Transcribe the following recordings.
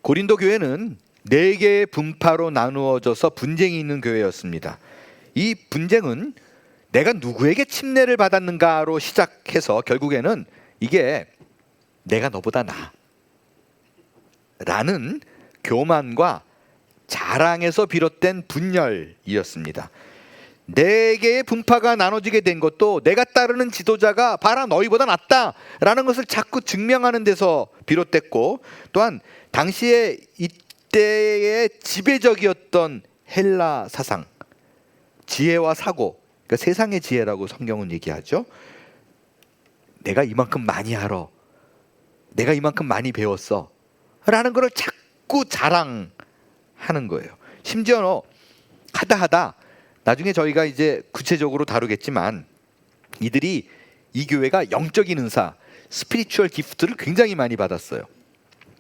고린도 교회는 4개의 분파로 나누어져서 분쟁이 있는 교회였습니다. 이 분쟁은 내가 누구에게 침례를 받았는가로 시작해서 결국에는 이게 내가 너보다 나아 라는 교만과 자랑에서 비롯된 분열이었습니다. 4개의 분파가 나눠지게 된 것도 내가 따르는 지도자가 봐라 너희보다 낫다라는 것을 자꾸 증명하는 데서 비롯됐고, 또한 당시에 이때의 지배적이었던 헬라 사상, 지혜와 사고, 그러니까 세상의 지혜라고 성경은 얘기하죠. 내가 이만큼 많이 알아, 내가 이만큼 많이 배웠어 라는 걸 자꾸 자랑하는 거예요. 심지어 하다 나중에 저희가 이제 구체적으로 다루겠지만 이들이 이 교회가 영적인 은사, 스피리추얼 기프트를 굉장히 많이 받았어요.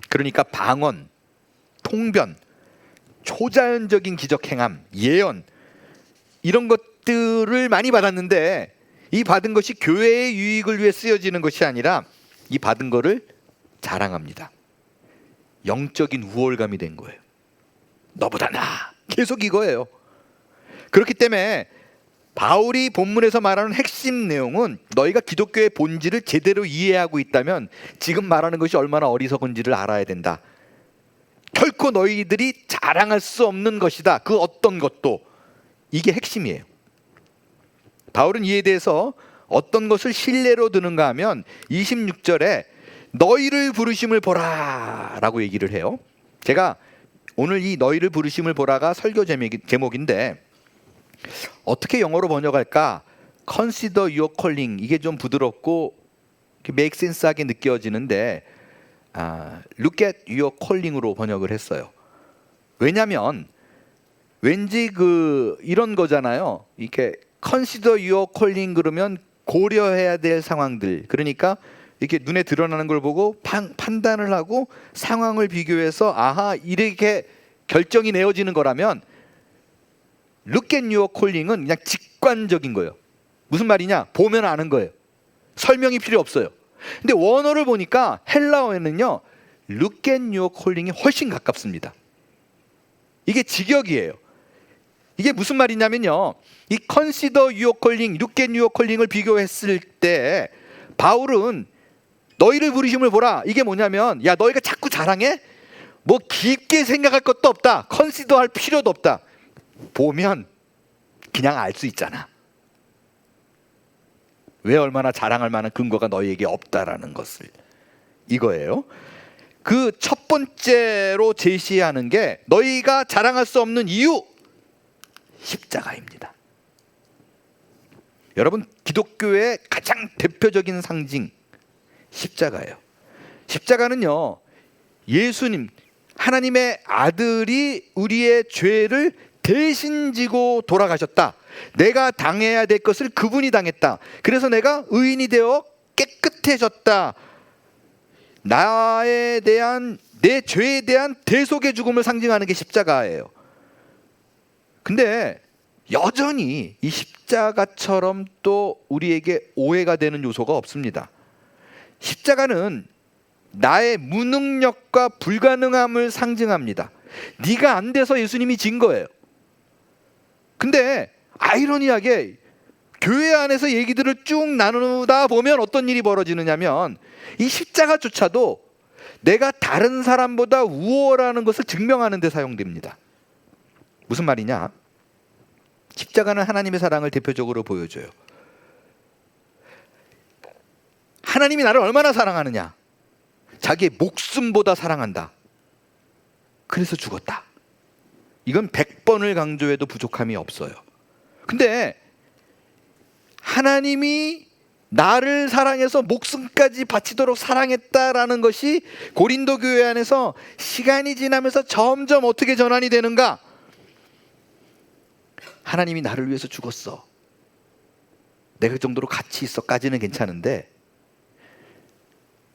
그러니까 방언, 통변, 초자연적인 기적 행함, 예언, 이런 것들을 많이 받았는데 이 받은 것이 교회의 유익을 위해 쓰여지는 것이 아니라 이 받은 거를 자랑합니다. 영적인 우월감이 된 거예요. 너보다 나아, 계속 이거예요. 그렇기 때문에 바울이 본문에서 말하는 핵심 내용은 너희가 기독교의 본질을 제대로 이해하고 있다면 지금 말하는 것이 얼마나 어리석은지를 알아야 된다. 결코 너희들이 자랑할 수 없는 것이다, 그 어떤 것도. 이게 핵심이에요. 바울은 이에 대해서 어떤 것을 신뢰로 드는가 하면 26절에 너희를 부르심을 보라 라고 얘기를 해요. 제가 오늘 이 너희를 부르심을 보라가 설교 제목인데 어떻게 영어로 번역할까? Consider your calling, 이게 좀 부드럽고 make sense하게 느껴지는데 Look at your calling으로 번역을 했어요. 왜냐하면 왠지 이런 거잖아요. 이렇게 Consider your calling 그러면 고려해야 될 상황들, 그러니까 이렇게 눈에 드러나는 걸 보고 판단을 하고 상황을 비교해서 아하 이렇게 결정이 내어지는 거라면 Look at your calling은 그냥 직관적인 거예요. 무슨 말이냐? 보면 아는 거예요. 설명이 필요 없어요. 근데 원어를 보니까 헬라어에는요 Look at your calling이 훨씬 가깝습니다. 이게 직역이에요. 이게 무슨 말이냐면요, 이 Consider your calling, Look at your calling을 비교했을 때 바울은 너희를 부르심을 보라, 이게 뭐냐면 야 너희가 자꾸 자랑해? 뭐 깊게 생각할 것도 없다, 컨시더 할 필요도 없다, 보면 그냥 알 수 있잖아. 왜 얼마나 자랑할 만한 근거가 너희에게 없다라는 것을, 이거예요. 그 첫 번째로 제시하는 게 너희가 자랑할 수 없는 이유, 십자가입니다. 여러분, 기독교의 가장 대표적인 상징 십자가예요. 십자가는요 예수님, 하나님의 아들이 우리의 죄를 대신 지고 돌아가셨다. 내가 당해야 될 것을 그분이 당했다. 그래서 내가 의인이 되어 깨끗해졌다. 나에 대한, 내 죄에 대한 대속의 죽음을 상징하는 게 십자가예요. 근데 여전히 이 십자가처럼 또 우리에게 오해가 되는 요소가 없습니다. 십자가는 나의 무능력과 불가능함을 상징합니다. 네가 안 돼서 예수님이 진 거예요. 근데 아이러니하게 교회 안에서 얘기들을 쭉 나누다 보면 어떤 일이 벌어지느냐면 이 십자가조차도 내가 다른 사람보다 우월하는 것을 증명하는 데 사용됩니다. 무슨 말이냐? 십자가는 하나님의 사랑을 대표적으로 보여줘요. 하나님이 나를 얼마나 사랑하느냐? 자기의 목숨보다 사랑한다. 그래서 죽었다. 이건 100번을 강조해도 부족함이 없어요. 근데 하나님이 나를 사랑해서 목숨까지 바치도록 사랑했다라는 것이 고린도 교회 안에서 시간이 지나면서 점점 어떻게 전환이 되는가? 하나님이 나를 위해서 죽었어, 내가 그 정도로 가치 있어까지는 괜찮은데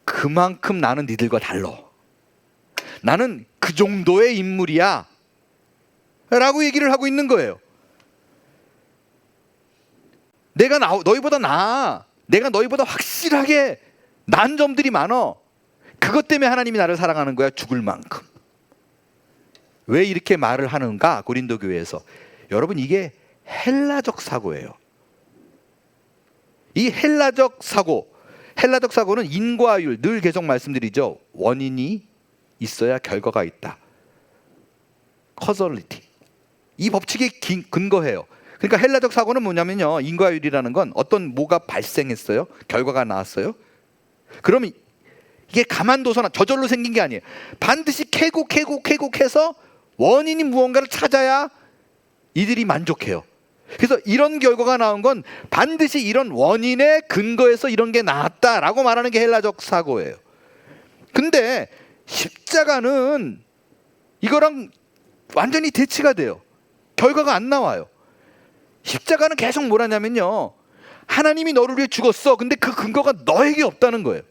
그만큼 나는 니들과 달라, 나는 그 정도의 인물이야 라고 얘기를 하고 있는 거예요. 내가 너희보다 나아, 내가 너희보다 확실하게 난 점들이 많어. 그것 때문에 하나님이 나를 사랑하는 거야, 죽을 만큼. 왜 이렇게 말을 하는가? 고린도 교회에서. 여러분, 이게 헬라적 사고예요. 이 헬라적 사고는 인과율, 늘 계속 말씀드리죠. 원인이 있어야 결과가 있다. 커저리티. 이 법칙에 근거해요. 그러니까 헬라적 사고는 뭐냐면요, 인과율이라는 건 어떤 뭐가 발생했어요, 결과가 나왔어요. 그러면 이게 가만둬서나 저절로 생긴 게 아니에요. 반드시 캐고 해서 원인이 무언가를 찾아야 이들이 만족해요. 그래서 이런 결과가 나온 건 반드시 이런 원인에 근거해서 이런 게 나왔다라고 말하는 게 헬라적 사고예요. 근데 십자가는 이거랑 완전히 대치가 돼요. 결과가 안 나와요. 십자가는 계속 뭐라냐면요, 하나님이 너를 위해 죽었어. 근데 그 근거가 너에게 없다는 거예요.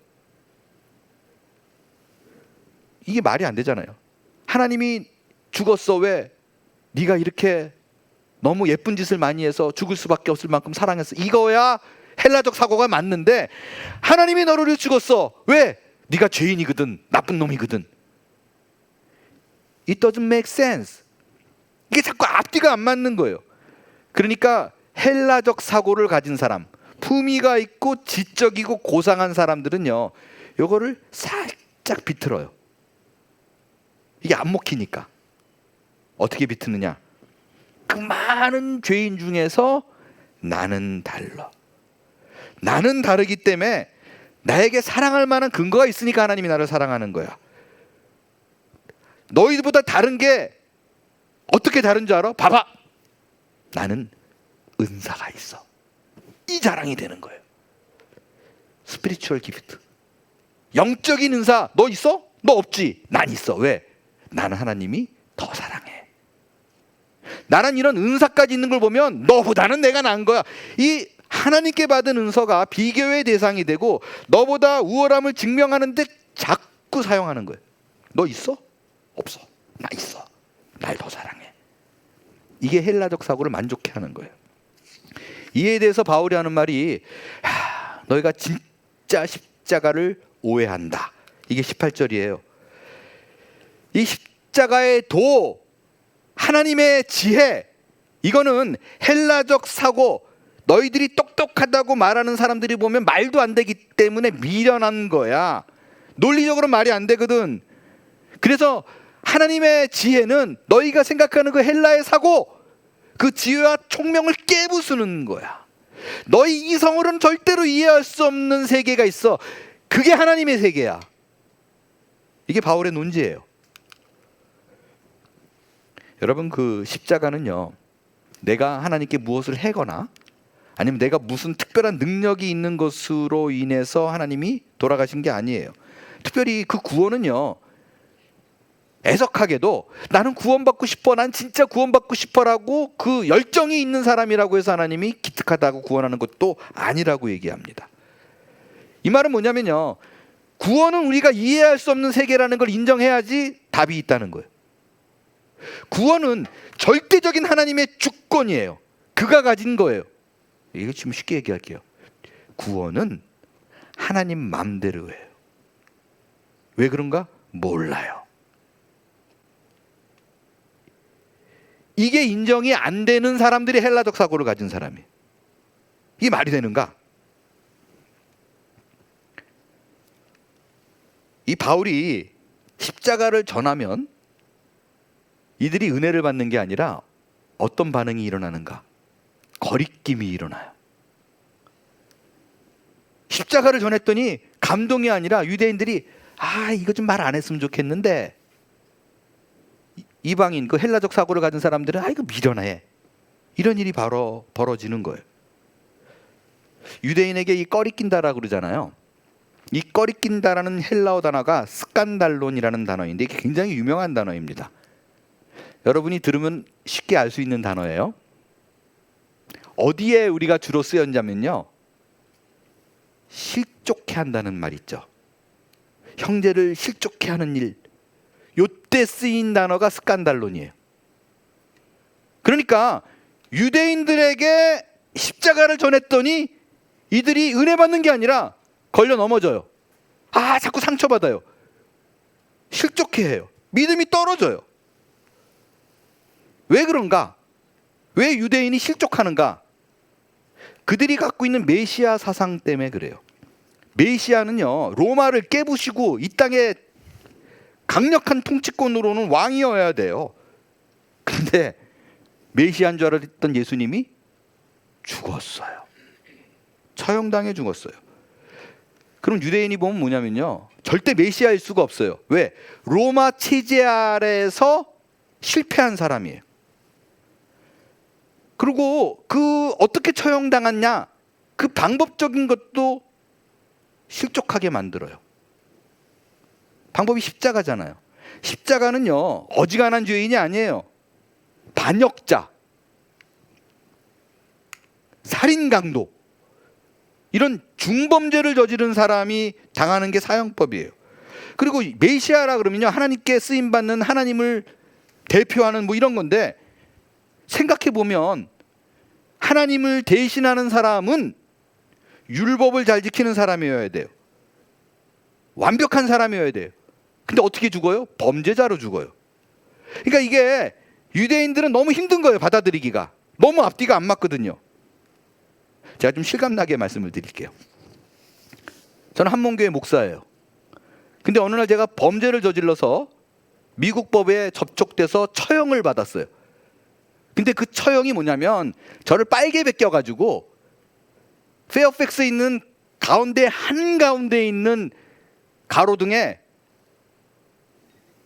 이게 말이 안 되잖아요. 하나님이 죽었어. 왜? 네가 이렇게 너무 예쁜 짓을 많이 해서 죽을 수밖에 없을 만큼 사랑했어. 이거야 헬라적 사고가 맞는데, 하나님이 너를 위해 죽었어. 왜? 네가 죄인이거든, 나쁜 놈이거든. It doesn't make sense. 이게 자꾸 앞뒤가 안 맞는 거예요. 그러니까 헬라적 사고를 가진 사람, 품위가 있고 지적이고 고상한 사람들은요, 요거를 살짝 비틀어요. 이게 안 먹히니까. 어떻게 비트느냐? 그 많은 죄인 중에서 나는 달라. 나는 다르기 때문에 나에게 사랑할 만한 근거가 있으니까 하나님이 나를 사랑하는 거야. 너희들보다 다른 게 어떻게 다른 줄 알아? 봐봐, 나는 은사가 있어. 이 자랑이 되는 거예요. 스피리추얼 기프트, 영적인 은사. 너 있어? 너 없지? 난 있어. 왜? 나는 하나님이 더 사랑해. 나는 이런 은사까지 있는 걸 보면 너보다는 내가 나은 거야. 이 하나님께 받은 은사가 비교의 대상이 되고 너보다 우월함을 증명하는데 자꾸 사용하는 거예요. 너 있어? 없어. 나 있어. 날 더 사랑해. 이게 헬라적 사고를 만족해 하는 거예요. 이에 대해서 바울이 하는 말이, 너희가 진짜 십자가를 오해한다. 이게 18절이에요. 이 십자가의 도, 하나님의 지혜, 이거는 헬라적 사고, 너희들이 똑똑하다고 말하는 사람들이 보면 말도 안 되기 때문에 미련한 거야. 논리적으로 말이 안 되거든. 그래서 하나님의 지혜는 너희가 생각하는 그 헬라의 사고, 그 지혜와 총명을 깨부수는 거야. 너희 이성으로는 절대로 이해할 수 없는 세계가 있어. 그게 하나님의 세계야. 이게 바울의 논지예요. 여러분, 그 십자가는요, 내가 하나님께 무엇을 해거나 아니면 내가 무슨 특별한 능력이 있는 것으로 인해서 하나님이 돌아가신 게 아니에요. 특별히 그 구원은요, 애석하게도 나는 구원받고 싶어, 난 진짜 구원받고 싶어라고 그 열정이 있는 사람이라고 해서 하나님이 기특하다고 구원하는 것도 아니라고 얘기합니다. 이 말은 뭐냐면요, 구원은 우리가 이해할 수 없는 세계라는 걸 인정해야지 답이 있다는 거예요. 구원은 절대적인 하나님의 주권이에요. 그가 가진 거예요. 이거 지금 쉽게 얘기할게요. 구원은 하나님 맘대로예요. 왜 그런가? 몰라요. 이게 인정이 안 되는 사람들이 헬라적 사고를 가진 사람이에요. 이게 말이 되는가? 이 바울이 십자가를 전하면 이들이 은혜를 받는 게 아니라 어떤 반응이 일어나는가? 거리낌이 일어나요. 십자가를 전했더니 감동이 아니라 유대인들이, 이거 좀 말 안 했으면 좋겠는데, 이방인, 그 헬라적 사고를 가진 사람들은 이거 미련해. 이런 일이 바로 벌어지는 거예요. 유대인에게 이 꺼리낀다라고 그러잖아요. 이 꺼리낀다라는 헬라어 단어가 스칸달론이라는 단어인데, 이게 굉장히 유명한 단어입니다. 여러분이 들으면 쉽게 알 수 있는 단어예요. 어디에 우리가 주로 쓰였냐면요, 실족해 한다는 말 있죠. 형제를 실족해 하는 일, 요때 쓰인 단어가 스칸달론이에요. 그러니까 유대인들에게 십자가를 전했더니 이들이 은혜 받는 게 아니라 걸려 넘어져요. 자꾸 상처받아요. 실족해 해요. 믿음이 떨어져요. 왜 그런가? 왜 유대인이 실족하는가? 그들이 갖고 있는 메시아 사상 때문에 그래요. 메시아는요, 로마를 깨부시고 이 땅에 강력한 통치권으로는 왕이어야 돼요. 근데 메시아인 줄 알았던 예수님이 죽었어요. 처형당해 죽었어요. 그럼 유대인이 보면 뭐냐면요, 절대 메시아일 수가 없어요. 왜? 로마 체제 아래에서 실패한 사람이에요. 그리고 그 어떻게 처형당했냐, 그 방법적인 것도 실족하게 만들어요. 방법이 십자가잖아요. 십자가는요, 어지간한 죄인이 아니에요. 반역자, 살인강도, 이런 중범죄를 저지른 사람이 당하는 게 사형법이에요. 그리고 메시아라 그러면요, 하나님께 쓰임받는, 하나님을 대표하는 뭐 이런 건데, 생각해 보면 하나님을 대신하는 사람은 율법을 잘 지키는 사람이어야 돼요. 완벽한 사람이어야 돼요. 근데 어떻게 죽어요? 범죄자로 죽어요. 그러니까 이게 유대인들은 너무 힘든 거예요, 받아들이기가. 너무 앞뒤가 안 맞거든요. 제가 좀 실감나게 말씀을 드릴게요. 저는 한문교회 목사예요. 근데 어느 날 제가 범죄를 저질러서 미국 법에 접촉돼서 처형을 받았어요. 근데 그 처형이 뭐냐면, 저를 빨개 벗겨가지고 페어팩스에 있는 가운데 한가운데 있는 가로등에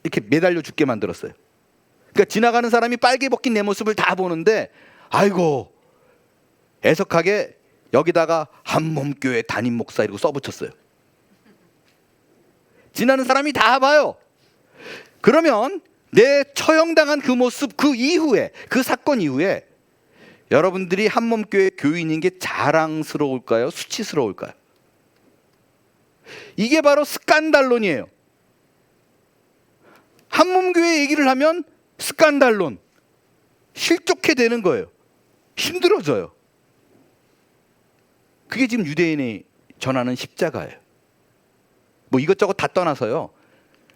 이렇게 매달려 죽게 만들었어요. 그러니까 지나가는 사람이 빨개 벗긴 내 모습을 다 보는데, 아이고, 애석하게 여기다가 한몸교회 담임 목사 이러고 써붙였어요. 지나는 사람이 다 봐요. 그러면 내 처형당한 그 모습, 그 이후에, 그 사건 이후에 여러분들이 한몸교회 교인인 게 자랑스러울까요? 수치스러울까요? 이게 바로 스칸달론이에요. 한몸교회 얘기를 하면 스칸달론, 실족해 되는 거예요. 힘들어져요. 그게 지금 유대인이 전하는 십자가예요. 뭐 이것저것 다 떠나서요,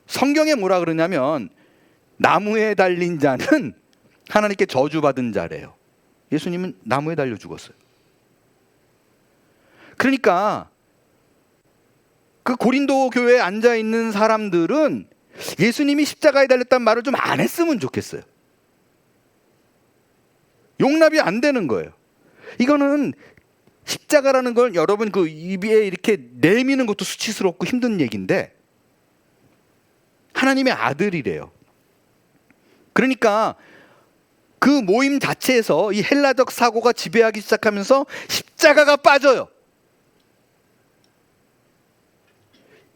성경에 뭐라 그러냐면 나무에 달린 자는 하나님께 저주받은 자래요. 예수님은 나무에 달려 죽었어요. 그러니까 그 고린도 교회에 앉아있는 사람들은 예수님이 십자가에 달렸다는 말을 좀 안 했으면 좋겠어요. 용납이 안 되는 거예요. 이거는 십자가라는 걸 여러분 그 입에 이렇게 내미는 것도 수치스럽고 힘든 얘기인데, 하나님의 아들이래요. 그러니까 그 모임 자체에서 이 헬라적 사고가 지배하기 시작하면서 십자가가 빠져요.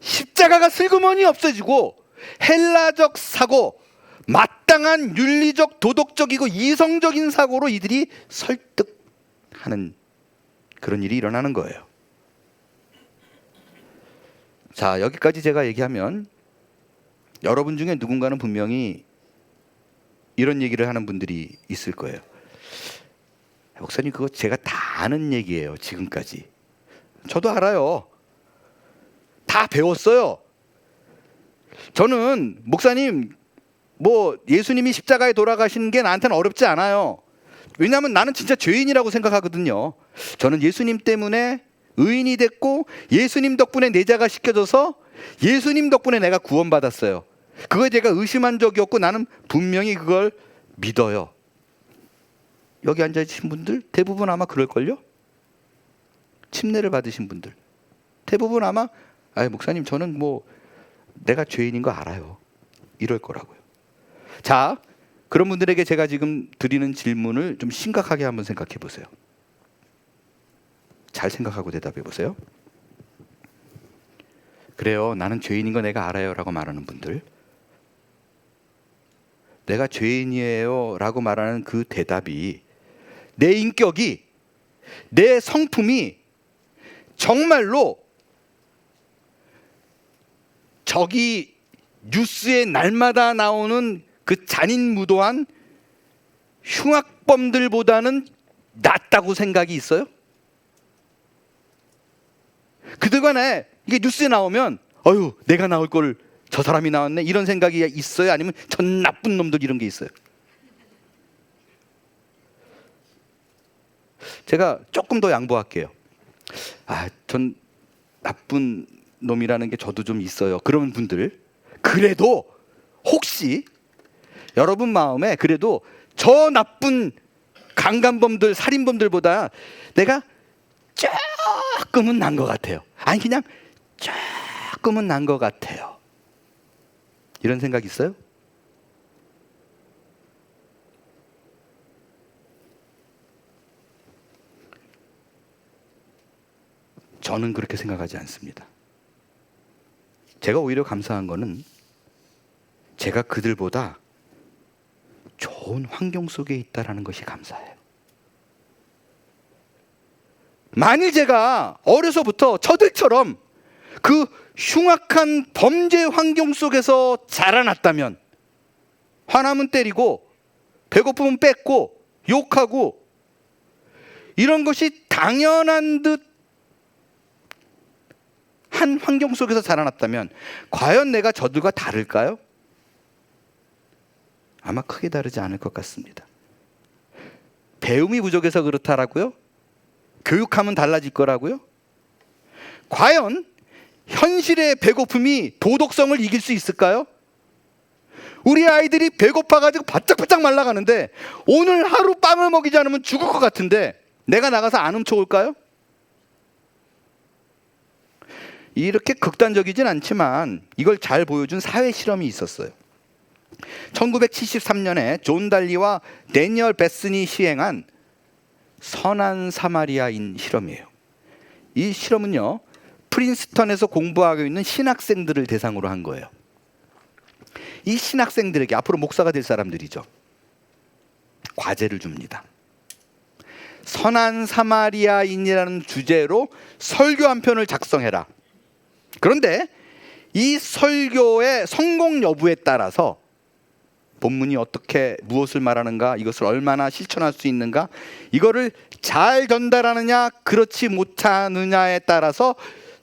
십자가가 슬그머니 없어지고 헬라적 사고, 마땅한 윤리적, 도덕적이고 이성적인 사고로 이들이 설득하는 그런 일이 일어나는 거예요. 자, 여기까지 제가 얘기하면 여러분 중에 누군가는 분명히 이런 얘기를 하는 분들이 있을 거예요. 목사님, 그거 제가 다 아는 얘기예요. 지금까지 저도 알아요. 다 배웠어요. 저는 목사님, 뭐 예수님이 십자가에 돌아가시는 게 나한테는 어렵지 않아요. 왜냐하면 나는 진짜 죄인이라고 생각하거든요. 저는 예수님 때문에 의인이 됐고, 예수님 덕분에 내 자가 씻겨져서 예수님 덕분에 내가 구원받았어요. 그거에 제가 의심한 적이 없고 나는 분명히 그걸 믿어요. 여기 앉아계신 분들 대부분 아마 그럴걸요? 침례를 받으신 분들 대부분 아마, 목사님 저는 뭐 내가 죄인인 거 알아요, 이럴 거라고요. 자, 그런 분들에게 제가 지금 드리는 질문을 좀 심각하게 한번 생각해 보세요. 잘 생각하고 대답해 보세요. 그래요, 나는 죄인인 거 내가 알아요 라고 말하는 분들, 내가 죄인이에요 라고 말하는 그 대답이, 내 인격이, 내 성품이 정말로 저기 뉴스에 날마다 나오는 그 잔인무도한 흉악범들보다는 낫다고 생각이 있어요? 그들간에 이게 뉴스에 나오면 어휴, 내가 나올 걸 저 사람이 나왔네, 이런 생각이 있어요? 아니면 전 나쁜 놈들 이런 게 있어요? 제가 조금 더 양보할게요. 전 나쁜 놈이라는 게 저도 좀 있어요. 그런 분들, 그래도 혹시 여러분 마음에 그래도 저 나쁜 강간범들, 살인범들보다 내가 조금은 난 것 같아요. 아니 그냥 조금은 난 것 같아요. 이런 생각 있어요? 저는 그렇게 생각하지 않습니다. 제가 오히려 감사한 거는 제가 그들보다 좋은 환경 속에 있다라는 것이 감사해요. 만일 제가 어려서부터 저들처럼 그 흉악한 범죄 환경 속에서 자라났다면, 화나면 때리고 배고프면 뺏고 욕하고 이런 것이 당연한 듯 한 환경 속에서 자라났다면 과연 내가 저들과 다를까요? 아마 크게 다르지 않을 것 같습니다. 배움이 부족해서 그렇다라고요? 교육하면 달라질 거라고요? 과연 현실의 배고픔이 도덕성을 이길 수 있을까요? 우리 아이들이 배고파가지고 바짝바짝 말라가는데 오늘 하루 빵을 먹이지 않으면 죽을 것 같은데 내가 나가서 안 훔쳐올까요? 이렇게 극단적이진 않지만 이걸 잘 보여준 사회 실험이 있었어요. 1973년에 존 달리와 데니얼 베슨이 시행한 선한 사마리아인 실험이에요. 이 실험은요, 프린스턴에서 공부하고 있는 신학생들을 대상으로 한 거예요. 이 신학생들에게 앞으로 목사가 될 사람들이죠. 과제를 줍니다. 선한 사마리아인이라는 주제로 설교 한 편을 작성해라. 그런데 이 설교의 성공 여부에 따라서 본문이 어떻게 무엇을 말하는가, 이것을 얼마나 실천할 수 있는가, 이거를 잘 전달하느냐 그렇지 못하느냐에 따라서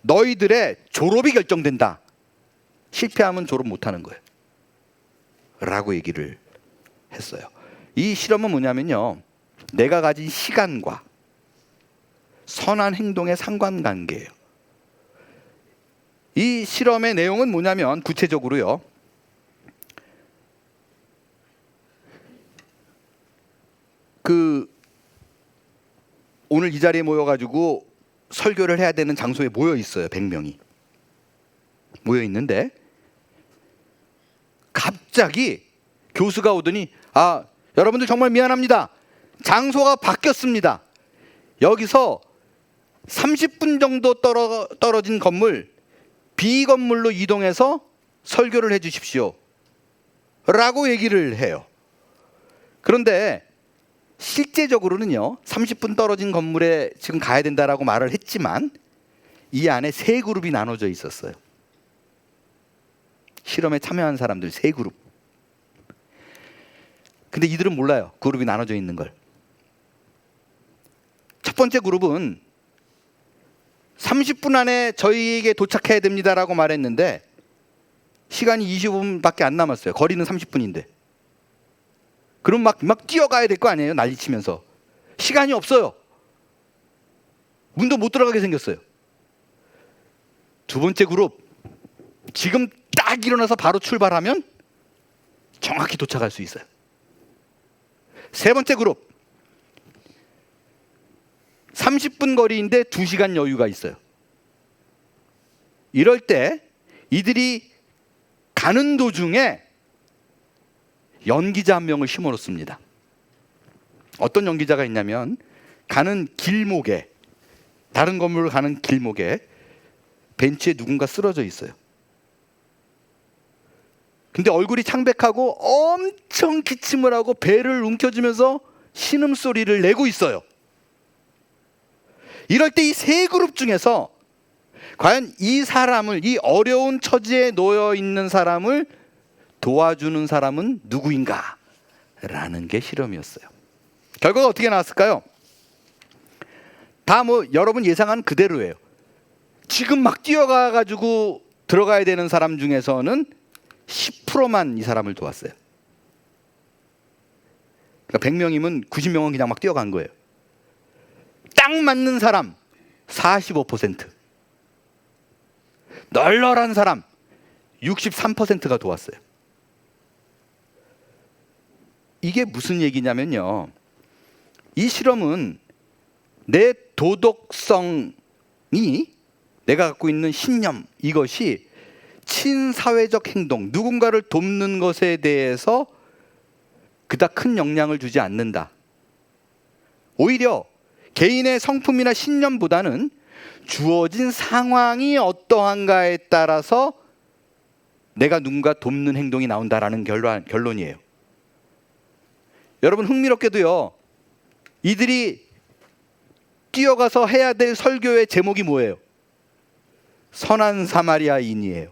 너희들의 졸업이 결정된다. 실패하면 졸업 못하는 거예요 라고 얘기를 했어요. 이 실험은 뭐냐면요, 내가 가진 시간과 선한 행동의 상관관계예요. 이 실험의 내용은 뭐냐면 구체적으로요, 오늘 이 자리에 모여가지고 설교를 해야 되는 장소에 모여 있어요. 100명이 모여 있는데 갑자기 교수가 오더니 여러분들 정말 미안합니다. 장소가 바뀌었습니다. 여기서 30분 정도 떨어진 건물 B 건물로 이동해서 설교를 해 주십시오 라고 얘기를 해요. 그런데 실제적으로는요, 30분 떨어진 건물에 지금 가야 된다라고 말을 했지만 이 안에 세 그룹이 나눠져 있었어요. 실험에 참여한 사람들 세 그룹. 근데 이들은 몰라요, 그룹이 나눠져 있는 걸. 첫 번째 그룹은 30분 안에 저희에게 도착해야 됩니다라고 말했는데 시간이 25분밖에 안 남았어요. 거리는 30분인데. 그럼 막 뛰어가야 될 거 아니에요? 난리치면서. 시간이 없어요. 문도 못 들어가게 생겼어요. 두 번째 그룹, 지금 딱 일어나서 바로 출발하면 정확히 도착할 수 있어요. 세 번째 그룹, 30분 거리인데 2시간 여유가 있어요. 이럴 때 이들이 가는 도중에 연기자 한 명을 심어놓습니다. 어떤 연기자가 있냐면 가는 길목에, 다른 건물을 가는 길목에 벤치에 누군가 쓰러져 있어요. 근데 얼굴이 창백하고 엄청 기침을 하고 배를 움켜쥐면서 신음소리를 내고 있어요. 이럴 때 이 세 그룹 중에서 과연 이 사람을, 이 어려운 처지에 놓여 있는 사람을 도와주는 사람은 누구인가? 라는 게 실험이었어요. 결과가 어떻게 나왔을까요? 다 여러분 예상한 그대로예요. 지금 막 뛰어가가지고 들어가야 되는 사람 중에서는 10%만 이 사람을 도왔어요. 그러니까 100명이면 90명은 그냥 막 뛰어간 거예요. 딱 맞는 사람 45%, 널널한 사람 63%가 도왔어요. 이게 무슨 얘기냐면요, 이 실험은 내 도덕성이, 내가 갖고 있는 신념, 이것이 친사회적 행동, 누군가를 돕는 것에 대해서 그닥 큰 영향을 주지 않는다. 오히려 개인의 성품이나 신념보다는 주어진 상황이 어떠한가에 따라서 내가 누군가 돕는 행동이 나온다라는 결론이에요. 여러분, 흥미롭게도요, 이들이 뛰어가서 해야 될 설교의 제목이 뭐예요? 선한 사마리아인이에요.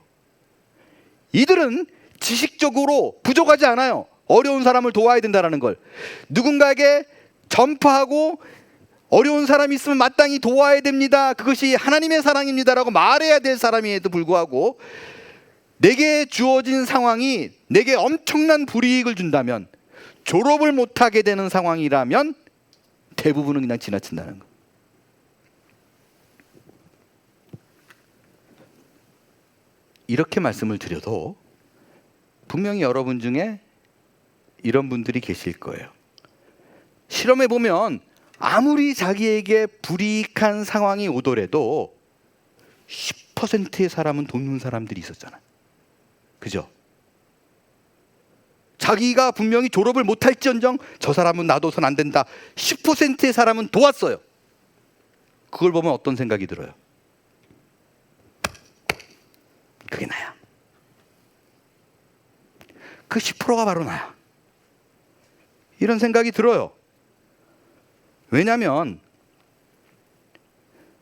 이들은 지식적으로 부족하지 않아요. 어려운 사람을 도와야 된다는 걸. 누군가에게 전파하고 어려운 사람이 있으면 마땅히 도와야 됩니다, 그것이 하나님의 사랑입니다라고 말해야 될 사람임에도 불구하고 내게 주어진 상황이 내게 엄청난 불이익을 준다면, 졸업을 못하게 되는 상황이라면 대부분은 그냥 지나친다는 거. 이렇게 말씀을 드려도 분명히 여러분 중에 이런 분들이 계실 거예요. 실험해 보면 아무리 자기에게 불이익한 상황이 오더라도 10%의 사람은 돕는 사람들이 있었잖아요. 그죠? 자기가 분명히 졸업을 못할지언정 저 사람은 놔둬선 안 된다, 10%의 사람은 도왔어요. 그걸 보면 어떤 생각이 들어요? 그게 나야. 그 10%가 바로 나야. 이런 생각이 들어요. 왜냐하면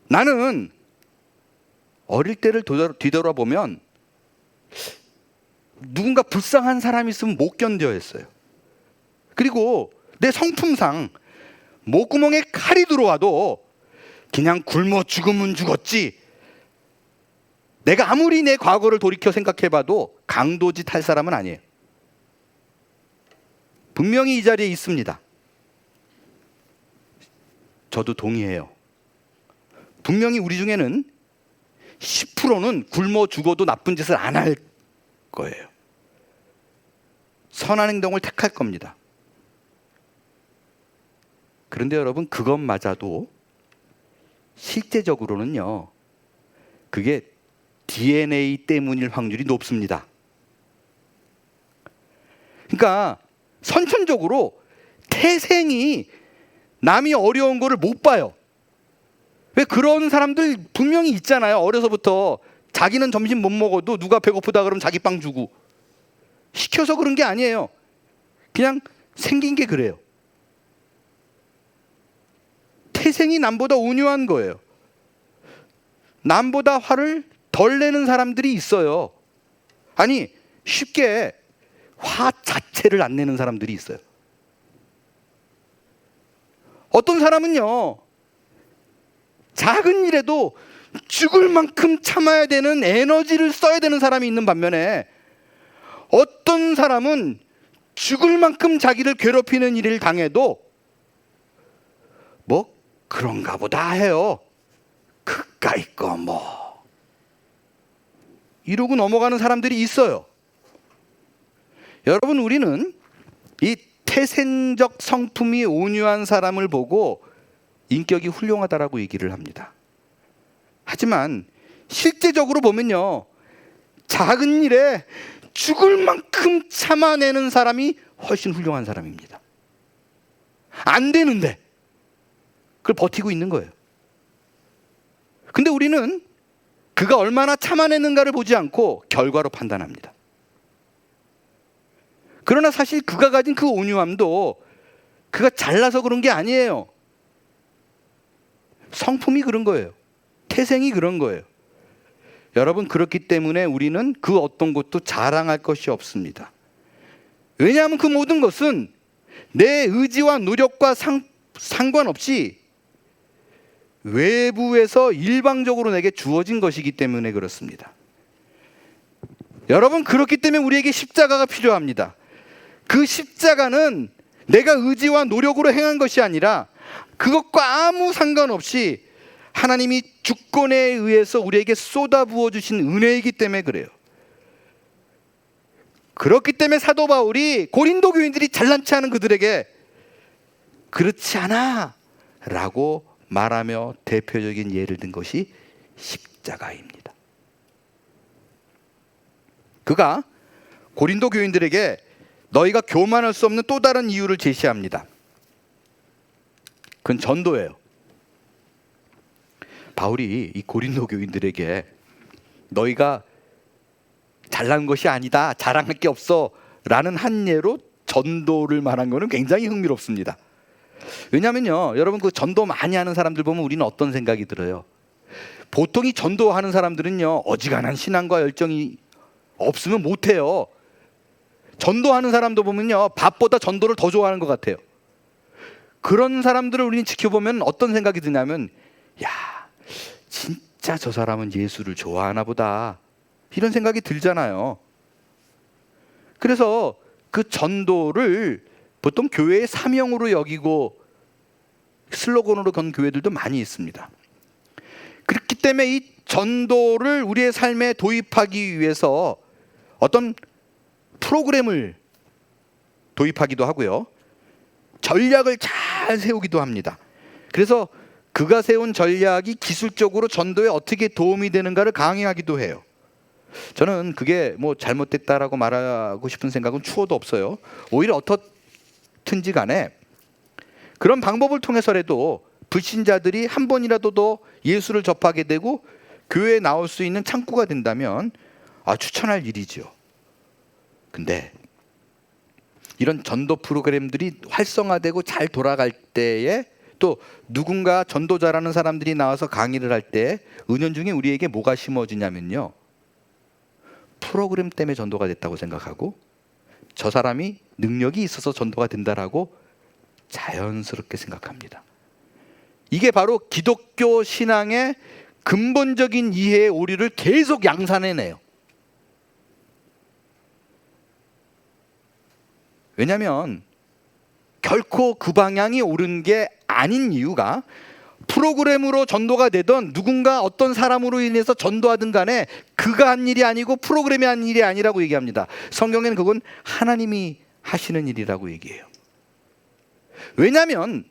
나는 어릴 때를 뒤돌아보면 누군가 불쌍한 사람이 있으면 못 견뎌 했어요. 그리고 내 성품상 목구멍에 칼이 들어와도 그냥 굶어 죽으면 죽었지, 내가 아무리 내 과거를 돌이켜 생각해봐도 강도짓 할 사람은 아니에요. 분명히 이 자리에 있습니다. 저도 동의해요. 분명히 우리 중에는 10%는 굶어 죽어도 나쁜 짓을 안 할 거예요. 선한 행동을 택할 겁니다. 그런데 여러분, 그것마저도 실제적으로는요, 그게 DNA 때문일 확률이 높습니다. 그러니까 선천적으로 태생이 남이 어려운 거를 못 봐요. 왜 그런 사람들 분명히 있잖아요. 어려서부터 자기는 점심 못 먹어도 누가 배고프다 그러면 자기 빵 주고, 시켜서 그런 게 아니에요. 그냥 생긴 게 그래요. 태생이 남보다 온유한 거예요. 남보다 화를 덜 내는 사람들이 있어요. 아니, 쉽게 화 자체를 안 내는 사람들이 있어요. 어떤 사람은요, 작은 일에도 죽을 만큼 참아야 되는 에너지를 써야 되는 사람이 있는 반면에, 어떤 사람은 죽을 만큼 자기를 괴롭히는 일을 당해도 뭐 그런가 보다 해요. 그까이 거 뭐 이러고 넘어가는 사람들이 있어요. 여러분, 우리는 이 태생적 성품이 온유한 사람을 보고 인격이 훌륭하다라고 얘기를 합니다. 하지만 실제적으로 보면요, 작은 일에 죽을 만큼 참아내는 사람이 훨씬 훌륭한 사람입니다. 안 되는데 그걸 버티고 있는 거예요. 근데 우리는 그가 얼마나 참아내는가를 보지 않고 결과로 판단합니다. 그러나 사실 그가 가진 그 온유함도 그가 잘나서 그런 게 아니에요. 성품이 그런 거예요. 태생이 그런 거예요. 여러분, 그렇기 때문에 우리는 그 어떤 것도 자랑할 것이 없습니다. 왜냐하면 그 모든 것은 내 의지와 노력과 상관없이 외부에서 일방적으로 내게 주어진 것이기 때문에 그렇습니다. 여러분, 그렇기 때문에 우리에게 십자가가 필요합니다. 그 십자가는 내가 의지와 노력으로 행한 것이 아니라 그것과 아무 상관없이 하나님이 주권에 의해서 우리에게 쏟아부어 주신 은혜이기 때문에 그래요. 그렇기 때문에 사도 바울이 고린도 교인들이 잘난 체하는 그들에게 그렇지 않아 라고 말하며 대표적인 예를 든 것이 십자가입니다. 그가 고린도 교인들에게 너희가 교만할 수 없는 또 다른 이유를 제시합니다. 그건 전도예요. 바울이 이 고린도 교인들에게 너희가 잘난 것이 아니다, 자랑할 게 없어 라는 한 예로 전도를 말한 것은 굉장히 흥미롭습니다. 왜냐면요, 여러분 그 전도 많이 하는 사람들 보면 우리는 어떤 생각이 들어요? 보통 이 전도하는 사람들은요, 어지간한 신앙과 열정이 없으면 못해요. 전도하는 사람도 보면요, 밥보다 전도를 더 좋아하는 것 같아요. 그런 사람들을 우리는 지켜보면 어떤 생각이 드냐면, 야, 진짜 저 사람은 예수를 좋아하나 보다, 이런 생각이 들잖아요. 그래서 그 전도를 보통 교회의 사명으로 여기고 슬로건으로 건 교회들도 많이 있습니다. 그렇기 때문에 이 전도를 우리의 삶에 도입하기 위해서 어떤 프로그램을 도입하기도 하고요, 전략을 잘 세우기도 합니다. 그래서 그가 세운 전략이 기술적으로 전도에 어떻게 도움이 되는가를 강의하기도 해요. 저는 그게 뭐 잘못됐다라고 말하고 싶은 생각은 추호도 없어요. 오히려 어떻든지 간에 그런 방법을 통해서라도 불신자들이 한 번이라도 더 예수를 접하게 되고 교회에 나올 수 있는 창구가 된다면 추천할 일이죠. 근데 이런 전도 프로그램들이 활성화되고 잘 돌아갈 때에 또 누군가 전도자라는 사람들이 나와서 강의를 할 때 은연중에 우리에게 뭐가 심어지냐면요, 프로그램 때문에 전도가 됐다고 생각하고 저 사람이 능력이 있어서 전도가 된다라고 자연스럽게 생각합니다. 이게 바로 기독교 신앙의 근본적인 이해의 오류를 계속 양산해내요. 왜냐하면 결코 그 방향이 옳은 게 아닌 이유가, 프로그램으로 전도가 되던 누군가 어떤 사람으로 인해서 전도하든 간에 그가 한 일이 아니고 프로그램이 한 일이 아니라고 얘기합니다. 성경에는 그건 하나님이 하시는 일이라고 얘기해요. 왜냐하면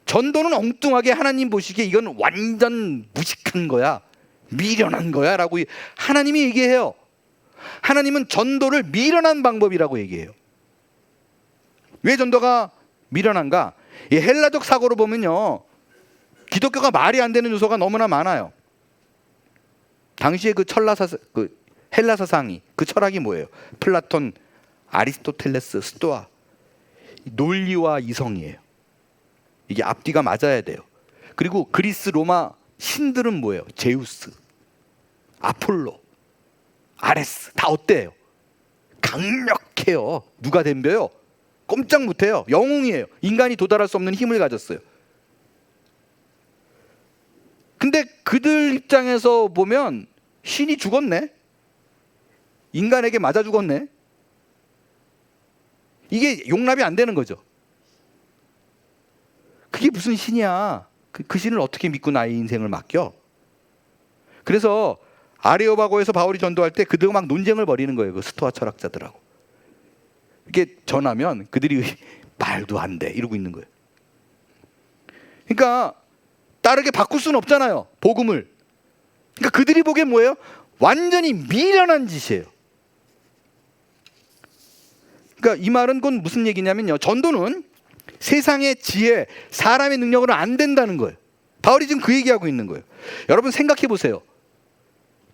전도는 엉뚱하게 하나님 보시기에 이건 완전 무식한 거야, 미련한 거야 라고 하나님이 얘기해요. 하나님은 전도를 미련한 방법이라고 얘기해요. 왜 전도가 미련한가? 이 헬라적 사고로 보면요, 기독교가 말이 안 되는 요소가 너무나 많아요. 당시에 그 헬라 사상이, 그 철학이 뭐예요? 플라톤, 아리스토텔레스, 스토아, 논리와 이성이에요. 이게 앞뒤가 맞아야 돼요. 그리고 그리스 로마 신들은 뭐예요? 제우스, 아폴로, 아레스, 다 어때요? 강력해요. 누가 덤벼요? 꼼짝 못해요. 영웅이에요. 인간이 도달할 수 없는 힘을 가졌어요. 근데 그들 입장에서 보면 신이 죽었네, 인간에게 맞아 죽었네, 이게 용납이 안 되는 거죠. 그게 무슨 신이야? 그 신을 어떻게 믿고 나의 인생을 맡겨? 그래서 아레오바고에서 바울이 전도할 때 그들과 막 논쟁을 벌이는 거예요, 그 스토아 철학자들하고. 이게 전하면 그들이 말도 안 돼 이러고 있는 거예요. 그러니까 다르게 바꿀 수는 없잖아요, 복음을. 그러니까 그들이 보기엔 뭐예요? 완전히 미련한 짓이에요. 그러니까 이 말은 그건 무슨 얘기냐면요, 전도는 세상의 지혜, 사람의 능력으로 안 된다는 거예요. 바울이 지금 그 얘기하고 있는 거예요. 여러분 생각해 보세요.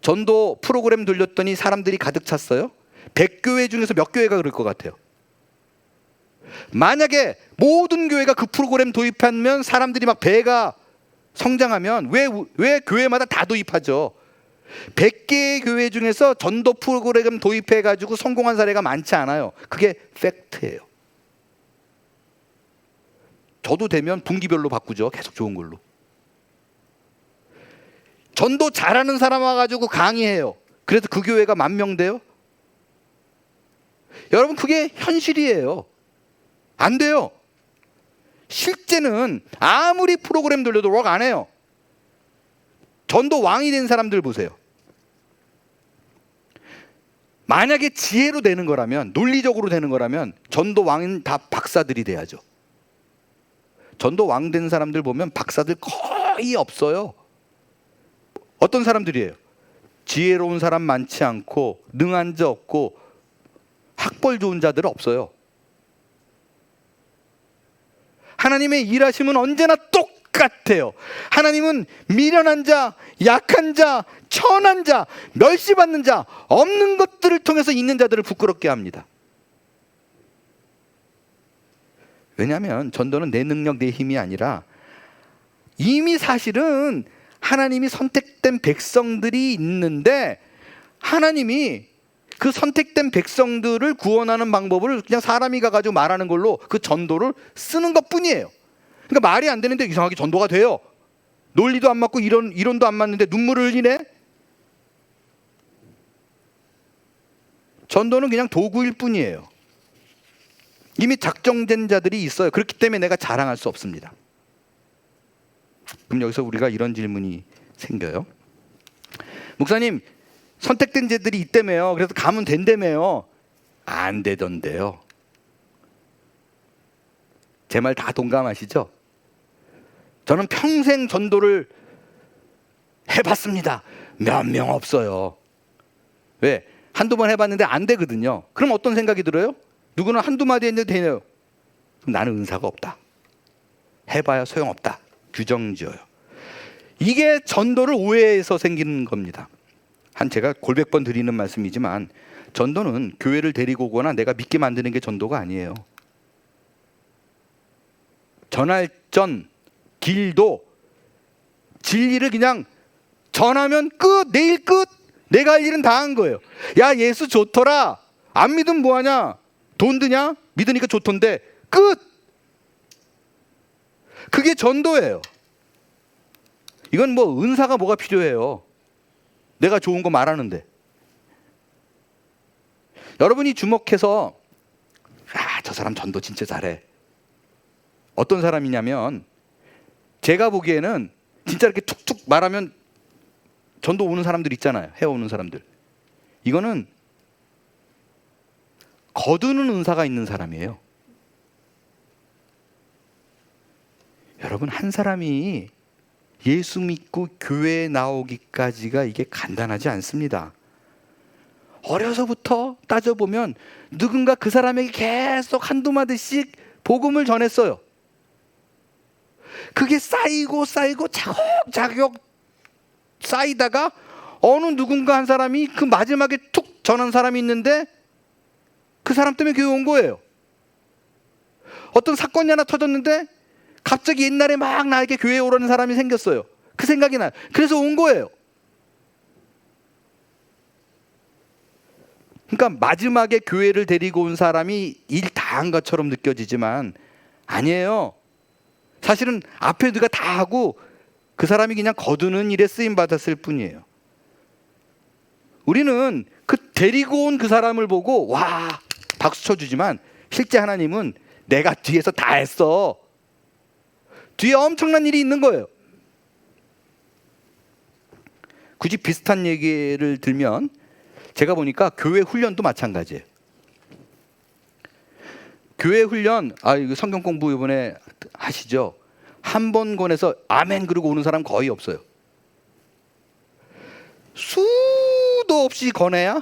전도 프로그램 돌렸더니 사람들이 가득 찼어요. 100교회 중에서 몇 교회가 그럴 것 같아요? 만약에 모든 교회가 그 프로그램 도입하면 사람들이 막 배가 성장하면 왜 교회마다 다 도입하죠? 100개의 교회 중에서 전도 프로그램 도입해가지고 성공한 사례가 많지 않아요. 그게 팩트예요. 저도 되면 분기별로 바꾸죠. 계속 좋은 걸로. 전도 잘하는 사람 와가지고 강의해요. 그래서 그 교회가 10,000명 돼요? 여러분 그게 현실이에요. 안 돼요. 실제는 아무리 프로그램 돌려도 웍 안 해요. 전도 왕이 된 사람들 보세요. 만약에 지혜로 되는 거라면, 논리적으로 되는 거라면 전도 왕은 다 박사들이 돼야죠. 전도 왕 된 사람들 보면 박사들 거의 없어요. 어떤 사람들이에요? 지혜로운 사람 많지 않고, 능한 자 없고, 학벌 좋은 자들은 없어요. 하나님의 일하심은 언제나 똑같아요. 하나님은 미련한 자, 약한 자, 천한 자, 멸시받는 자, 없는 것들을 통해서 있는 자들을 부끄럽게 합니다. 왜냐하면 전도는 내 능력, 내 힘이 아니라 이미 사실은 하나님이 선택된 백성들이 있는데, 하나님이 그 선택된 백성들을 구원하는 방법을 그냥 사람이 가가지고 말하는 걸로 그 전도를 쓰는 것뿐이에요. 그러니까 말이 안 되는데 이상하게 전도가 돼요. 논리도 안 맞고 이론도 안 맞는데 눈물을 흘리네. 전도는 그냥 도구일 뿐이에요. 이미 작정된 자들이 있어요. 그렇기 때문에 내가 자랑할 수 없습니다. 그럼 여기서 우리가 이런 질문이 생겨요. 목사님, 선택된 자들이 있다며요. 그래서 가면 된다며요. 안 되던데요. 제 말 다 동감하시죠? 저는 평생 전도를 해봤습니다. 몇 명 없어요. 왜? 한두 번 해봤는데 안 되거든요. 그럼 어떤 생각이 들어요? 누구는 한두 마디 했는데 되네요. 그럼 나는 은사가 없다. 해봐야 소용없다. 규정지어요. 이게 전도를 오해해서 생기는 겁니다. 제가 골백 번 드리는 말씀이지만, 전도는 교회를 데리고 오거나 내가 믿게 만드는 게 전도가 아니에요. 전할전, 길도, 진리를 그냥 전하면 끝, 내일 끝. 내가 할 일은 다 한 거예요. 야, 예수 좋더라. 안 믿으면 뭐하냐? 돈 드냐? 믿으니까 좋던데. 끝. 그게 전도예요. 이건 뭐 은사가 뭐가 필요해요. 내가 좋은 거 말하는데. 여러분이 주목해서, 저 사람 전도 진짜 잘해. 어떤 사람이냐면, 제가 보기에는 진짜 이렇게 툭툭 말하면 전도 오는 사람들 있잖아요. 해오는 사람들. 이거는 거두는 은사가 있는 사람이에요. 여러분, 한 사람이 예수 믿고 교회에 나오기까지가 이게 간단하지 않습니다. 어려서부터 따져보면 누군가 그 사람에게 계속 한두 마디씩 복음을 전했어요. 그게 쌓이고 차곡차곡 쌓이다가 어느 누군가 한 사람이 그 마지막에 툭 전한 사람이 있는데, 그 사람 때문에 교회 온 거예요. 어떤 사건이 하나 터졌는데 갑자기 옛날에 막 나에게 교회에 오라는 사람이 생겼어요. 그 생각이 나요. 그래서 온 거예요. 그러니까 마지막에 교회를 데리고 온 사람이 일 다 한 것처럼 느껴지지만 아니에요. 사실은 앞에 누가 다 하고 그 사람이 그냥 거두는 일에 쓰임 받았을 뿐이에요. 우리는 그 데리고 온 그 사람을 보고 와 박수 쳐주지만, 실제 하나님은 내가 뒤에서 다 했어. 뒤에 엄청난 일이 있는 거예요. 굳이 비슷한 얘기를 들면, 제가 보니까 교회 훈련도 마찬가지예요. 교회 훈련, 이거 성경 공부 이번에 하시죠? 한 번 권해서 아멘 그러고 오는 사람 거의 없어요. 수도 없이 권해야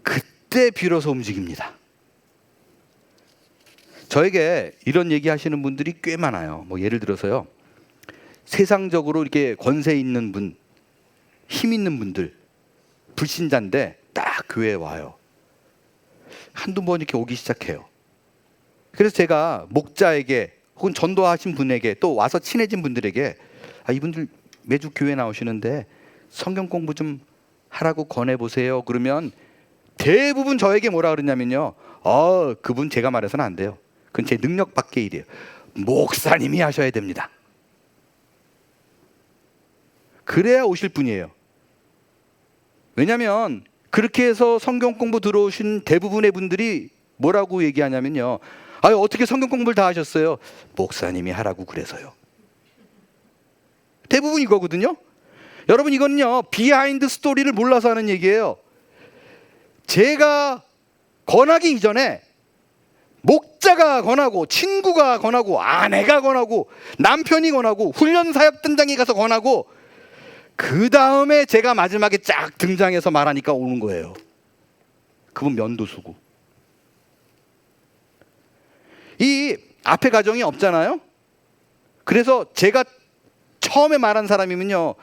그때 비로소 움직입니다. 저에게 이런 얘기 하시는 분들이 꽤 많아요. 뭐 예를 들어서요, 세상적으로 이렇게 권세 있는 분, 힘 있는 분들, 불신자인데 딱 교회에 와요. 한두 번 이렇게 오기 시작해요. 그래서 제가 목자에게 혹은 전도하신 분에게, 또 와서 친해진 분들에게, 이분들 매주 교회 나오시는데 성경 공부 좀 하라고 권해보세요. 그러면 대부분 저에게 뭐라 그러냐면요, 그분 제가 말해서는 안 돼요. 그건 제 능력 밖의 일이에요. 목사님이 하셔야 됩니다. 그래야 오실 분이에요. 왜냐하면 그렇게 해서 성경 공부 들어오신 대부분의 분들이 뭐라고 얘기하냐면요, 아유, 어떻게 성경 공부를 다 하셨어요? 목사님이 하라고 그래서요. 대부분 이거거든요. 여러분, 이거는요 비하인드 스토리를 몰라서 하는 얘기예요. 제가 권하기 이전에 목자가 권하고, 친구가 권하고, 아내가 권하고, 남편이 권하고, 훈련 사역단장에 가서 권하고, 그 다음에 제가 마지막에 쫙 등장해서 말하니까 오는 거예요. 그분 면도수고. 이 앞에 가정이 없잖아요. 그래서 제가 처음에 말한 사람이면요,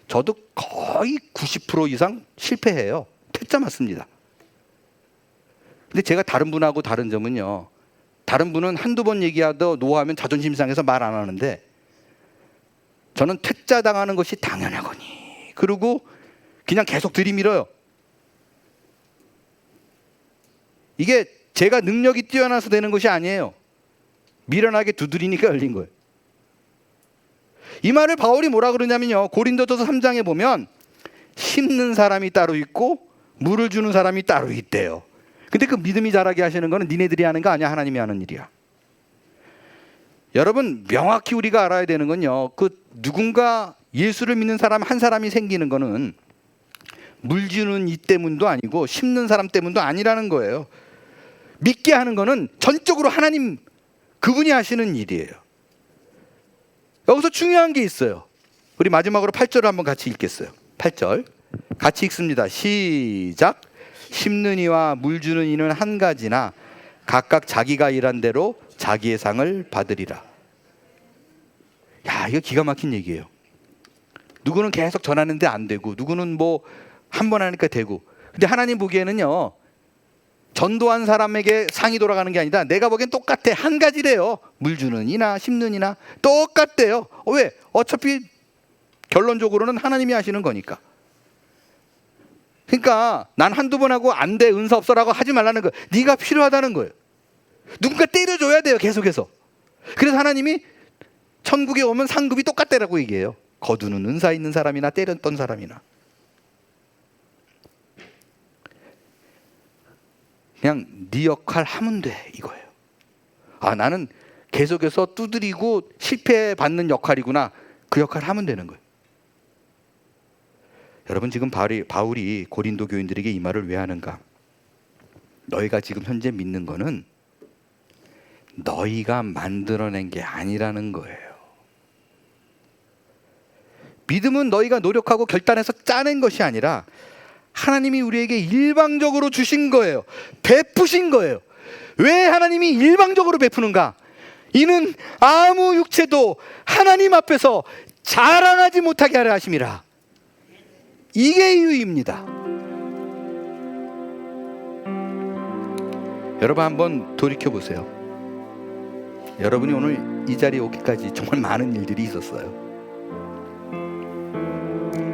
저도 거의 90% 이상 실패해요. 퇴짜 맞습니다. 근데 제가 다른 분하고 다른 점은요, 다른 분은 한두 번 얘기하다 노하면 자존심 상해서 말 안 하는데, 저는 퇴짜 당하는 것이 당연하거니 그러고 그냥 계속 들이밀어요. 이게 제가 능력이 뛰어나서 되는 것이 아니에요. 미련하게 두드리니까 열린 거예요. 이 말을 바울이 뭐라 그러냐면요, 고린도전서 3장에 보면 심는 사람이 따로 있고 물을 주는 사람이 따로 있대요. 근데 그 믿음이 자라게 하시는 거는 니네들이 하는 거 아니야, 하나님이 하는 일이야. 여러분, 명확히 우리가 알아야 되는 건요, 그 누군가 예수를 믿는 사람 한 사람이 생기는 거는 물 주는 이 때문도 아니고 심는 사람 때문도 아니라는 거예요. 믿게 하는 거는 전적으로 하나님 그분이 하시는 일이에요. 여기서 중요한 게 있어요. 우리 마지막으로 8절을 한번 같이 읽겠어요. 8절 같이 읽습니다. 시작. 심는 이와 물 주는 이는 한 가지나 각각 자기가 일한 대로 자기의 상을 받으리라. 야, 이거 기가 막힌 얘기예요. 누구는 계속 전하는데 안 되고, 누구는 뭐 한 번 하니까 되고. 근데 하나님 보기에는요, 전도한 사람에게 상이 돌아가는 게 아니다. 내가 보기엔 똑같아. 한 가지래요. 물 주는 이나 심는 이나 똑같대요. 왜? 어차피 결론적으로는 하나님이 하시는 거니까. 그러니까 난 한두 번 하고 안 돼, 은사 없어라고 하지 말라는 거예요. 네가 필요하다는 거예요. 누군가 때려줘야 돼요, 계속해서. 그래서 하나님이 천국에 오면 상급이 똑같다라고 얘기해요. 거두는 은사 있는 사람이나 때렸던 사람이나. 그냥 네 역할 하면 돼, 이거예요. 아, 나는 계속해서 두드리고 실패받는 역할이구나. 그 역할 하면 되는 거예요. 여러분, 지금 바울이 고린도 교인들에게 이 말을 왜 하는가? 너희가 지금 현재 믿는 거는 너희가 만들어낸 게 아니라는 거예요. 믿음은 너희가 노력하고 결단해서 짜낸 것이 아니라 하나님이 우리에게 일방적으로 주신 거예요. 베푸신 거예요. 왜 하나님이 일방적으로 베푸는가? 이는 아무 육체도 하나님 앞에서 자랑하지 못하게 하려 하심이라. 이게 이유입니다. 여러분, 한번 돌이켜 보세요. 여러분이 오늘 이 자리에 오기까지 정말 많은 일들이 있었어요.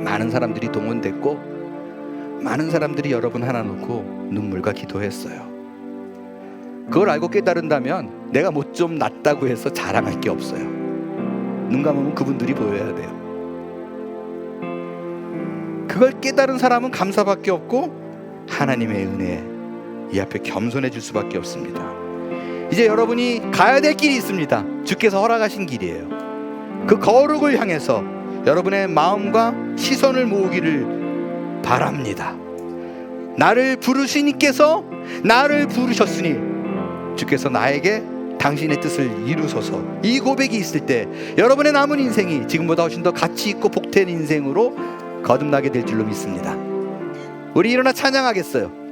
많은 사람들이 동원됐고, 많은 사람들이 여러분 하나 놓고 눈물과 기도했어요. 그걸 알고 깨달은다면 내가 뭐 좀 낫다고 해서 자랑할 게 없어요. 눈 감으면 그분들이 보여야 돼요. 그걸 깨달은 사람은 감사밖에 없고 하나님의 은혜에 이 앞에 겸손해질 수밖에 없습니다. 이제 여러분이 가야 될 길이 있습니다. 주께서 허락하신 길이에요. 그 거룩을 향해서 여러분의 마음과 시선을 모으기를 바랍니다. 나를 부르신 이께서 나를 부르셨으니 주께서 나에게 당신의 뜻을 이루소서. 이 고백이 있을 때 여러분의 남은 인생이 지금보다 훨씬 더 가치 있고 복된 인생으로 거듭나게 될 줄로 믿습니다. 우리 일어나 찬양하겠어요.